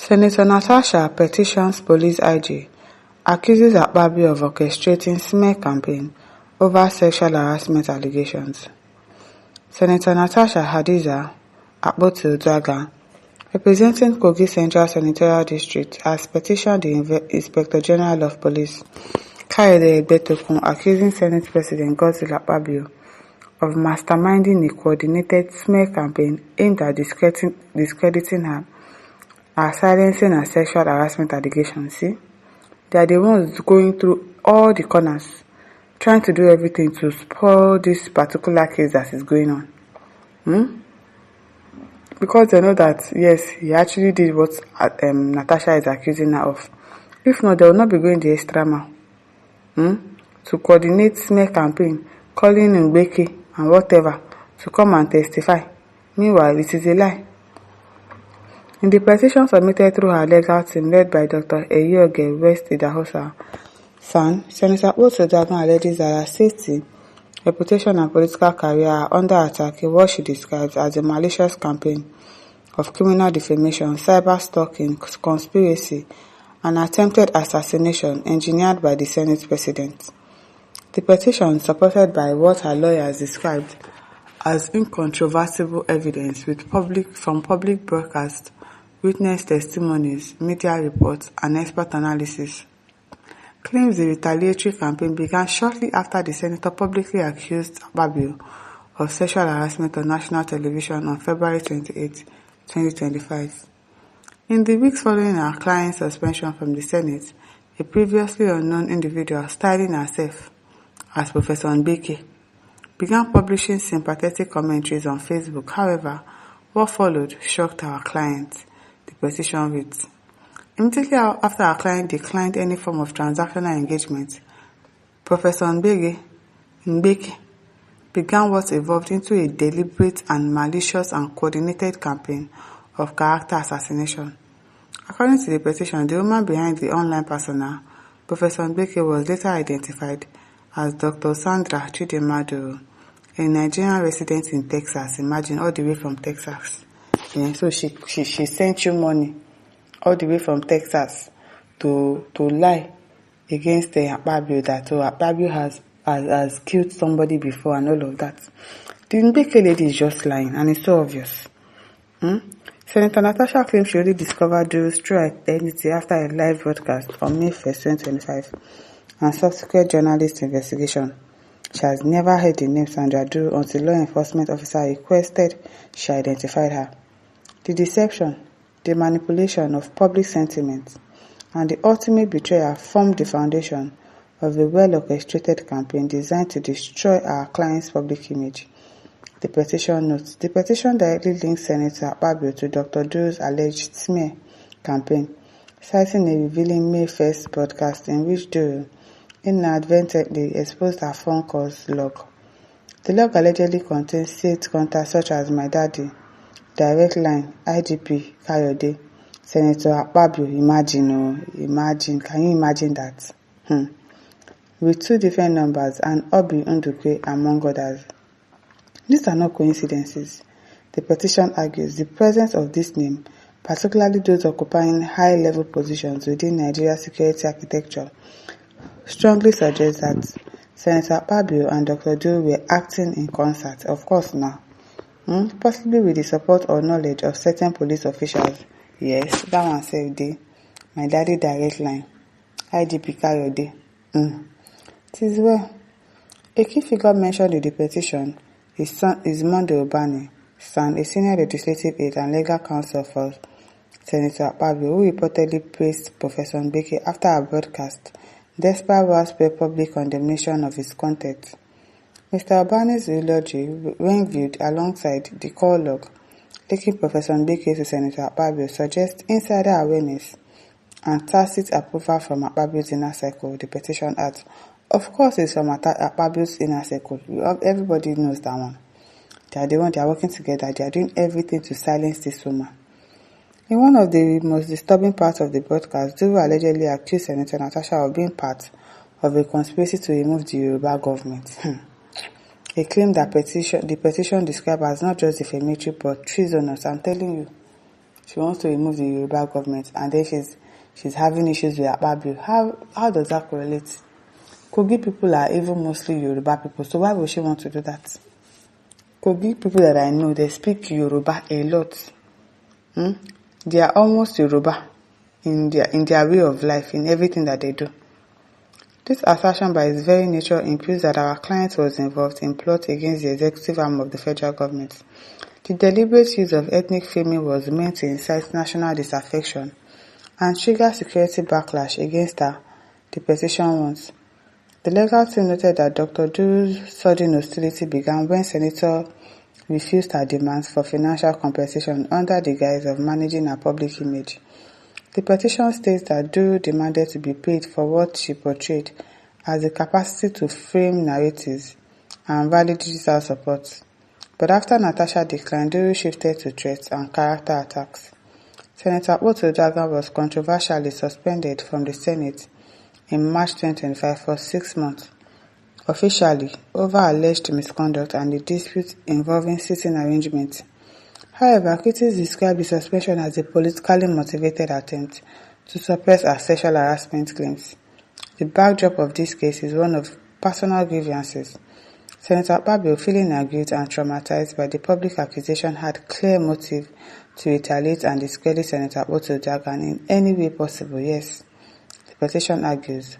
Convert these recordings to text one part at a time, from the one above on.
Senator Natasha, Petitions Police IG, accuses Akpabio of orchestrating smear campaign over sexual harassment allegations. Senator Natasha Hadiza Akpabio, representing Kogi Central Senatorial District, has petitioned the Inspector General of Police, Kayode Egbetokun, accusing Senate President Godswill Akpabio of masterminding a coordinated smear campaign aimed at discrediting her, silencing her sexual harassment allegations. See, they are the ones going through all the corners, trying to do everything to spoil this particular case that is going on. Because they know that, yes, he actually did what Natasha is accusing her of. If not, they will not be going the extra mile to coordinate smear campaign, calling Mbeke and whatever to come and testify. Meanwhile, it is a lie. In the petition submitted through her legal team led by Dr. Eyoge West Idahosa, Senator Akpabio alleges that her safety, reputation and political career are under attack in what she describes as a malicious campaign of criminal defamation, cyber stalking, conspiracy, and attempted assassination engineered by the Senate President. The petition, supported by what her lawyers described as incontrovertible evidence from public broadcasts, witness testimonies, media reports, and expert analysis, claims the retaliatory campaign began shortly after the senator publicly accused Akpabio of sexual harassment on national television on February 28, 2025. In the weeks following her client's suspension from the Senate, a previously unknown individual styling herself as Professor Mbeke began publishing sympathetic commentaries on Facebook. However, what followed shocked our client, the petition reads. Immediately after our client declined any form of transactional engagement, Professor Mbeke began what evolved into a deliberate and malicious and coordinated campaign of character assassination. According to the petition, the woman behind the online persona, Professor Mbeke, was later identified as Dr. Sandra Chidimadu, a Nigerian resident in Texas. Imagine, all the way from Texas. Yeah, so she sent you money all the way from Texas to lie against Akpabio that Akpabio has killed somebody before and all of that. The Mbeke lady is just lying, and it's so obvious. Senator Natasha claims she only discovered Duru's true identity after a live broadcast on May 1st, 2025, and subsequent journalist investigation. She has never heard the name Sandra Duru until law enforcement officer requested she identified her. The deception, the manipulation of public sentiment, and the ultimate betrayal formed the foundation of a well-orchestrated campaign designed to destroy our client's public image. The petition notes, the petition directly links Senator Akpabio to Dr. Duru's alleged smear campaign, citing a revealing May 1st broadcast in which Duru inadvertently exposed her phone calls log. The log allegedly contains saved contacts such as my daddy, direct line, IGP, Kayode, Senator Akpabio, imagine, can you imagine that? With two different numbers, and Obi Ndukwe, among others. These are not coincidences. The petition argues the presence of this name, particularly those occupying high-level positions within Nigeria's security architecture, strongly suggests that Senator Akpabio and Dr. Duru were acting in concert, of course now, possibly with the support or knowledge of certain police officials. Yes, that one said day. My daddy direct line, IGP Kayode. It is well. A key figure mentioned in the petition is Monday Obani, a senior legislative aide and legal counsel for Senator Akpabio, who reportedly praised Professor Mbeke after a broadcast, despite widespread public condemnation of his content. Mr. Obani's eulogy, when viewed alongside the call log linking Professor Mbeke to Senator Akpabio, suggests insider awareness and tacit approval from Akpabio's inner circle, the petition adds. Of course, it's from Akpabio's inner circle. Everybody knows that one. They are the one, they are working together. They are doing everything to silence this woman. In one of the most disturbing parts of the broadcast, Duru allegedly accused Senator Natasha of being part of a conspiracy to remove the Yoruba government. A claim that the petition described as not just defamatory but treasonous. I'm telling you, she wants to remove the Yoruba government, and then she's having issues with Akpabio. How does that correlate? Kogi people are even mostly Yoruba people, so why would she want to do that? Kogi people that I know, they speak Yoruba a lot. They are almost Yoruba in their way of life, in everything that they do. This assertion by its very nature imputes that our client was involved in plot against the executive arm of the federal government. The deliberate use of ethnic framing was meant to incite national disaffection and trigger security backlash against her, the petition wants. The legal team noted that Dr. Duru's sudden hostility began when Senator refused her demands for financial compensation under the guise of managing her public image. The petition states that Duru demanded to be paid for what she portrayed as the capacity to frame narratives and rally digital support. But after Natasha declined, Duru shifted to threats and character attacks. Senator Akpabio was controversially suspended from the Senate in March 2025 for 6 months, officially over alleged misconduct and the dispute involving seating arrangements. However, critics described the suspension as a politically motivated attempt to suppress her sexual harassment claims. The backdrop of this case is one of personal grievances. Senator Akpabio, feeling aggrieved and traumatized by the public accusation, had clear motive to retaliate and discredit Senator Akpabio in any way possible. Yes, the petition argues.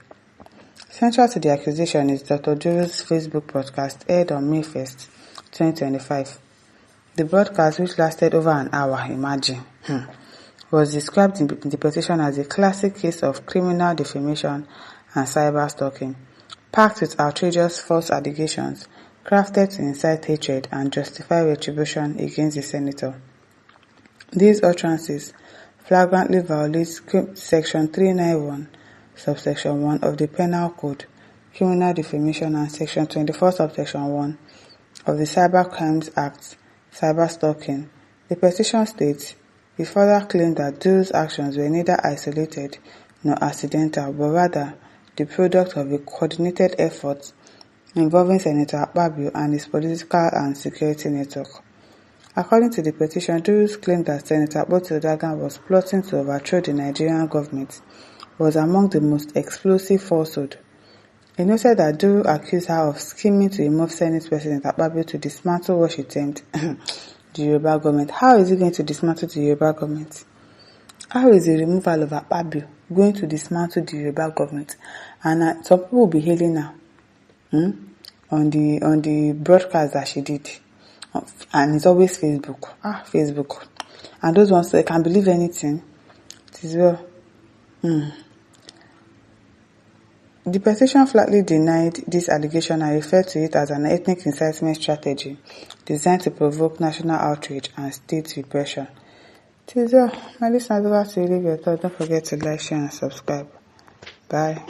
Central to the accusation is Dr. Duru's Facebook broadcast aired on May 1st, 2025. The broadcast, which lasted over an hour, was described in the petition as a classic case of criminal defamation and cyber stalking, packed with outrageous false allegations, crafted to incite hatred and justify retribution against the senator. These utterances flagrantly violate Section 391, subsection 1 of the Penal Code, Criminal Defamation, and Section 24, subsection 1 of the Cyber Crimes Act, cyber stalking. The petition states, he further claimed that Duru's actions were neither isolated nor accidental, but rather the product of a coordinated effort involving Senator Akpabio and his political and security network. According to the petition, Duru's claim that Senator Akpabio was plotting to overthrow the Nigerian government was among the most explosive falsehood. He noted that Duru accused her of scheming to remove Senate President Akpabio to dismantle what she termed the Yoruba government. How is he going to dismantle the Yoruba government? How is the removal of Akpabio going to dismantle the Yoruba government? And some people will be hailing her on the broadcast that she did. And it's always Facebook. Facebook. And those ones, they can believe anything. It is well. The petition flatly denied this allegation and referred to it as an ethnic incitement strategy designed to provoke national outrage and state repression. It is well. My listeners, over to you. Leave your thoughts. Don't forget to like, share, and subscribe. Bye.